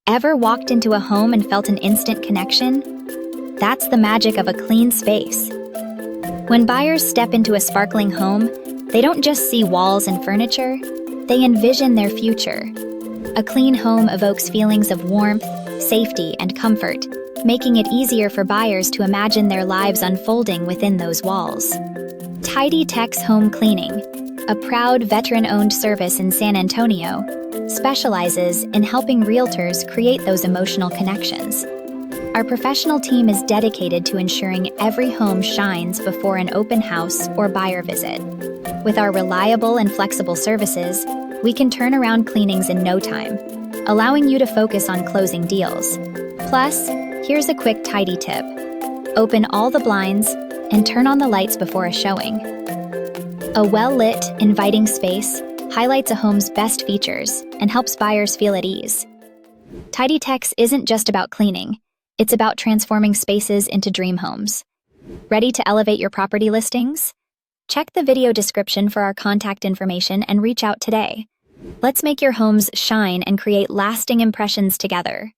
Ever walked into a home and felt an instant connection? That's the magic of a clean space. When buyers step into a sparkling home, they don't just see walls and furniture, they envision their future. A clean home evokes feelings of warmth, safety, and comfort, making it easier for buyers to imagine their lives unfolding within those walls. TidyTex Home Cleaning, a proud veteran-owned service in San Antonio, specializes in helping realtors create those emotional connections. Our professional team is dedicated to ensuring every home shines before an open house or buyer visit. With our reliable and flexible services, we can turn around cleanings in no time, allowing you to focus on closing deals. Plus, here's a quick tidy tip. Open all the blinds and turn on the lights before a showing. A well-lit, inviting space highlights a home's best features and helps buyers feel at ease. TidyTex isn't just about cleaning, it's about transforming spaces into dream homes. Ready to elevate your property listings? Check the video description for our contact information and reach out today. Let's make your homes shine and create lasting impressions together.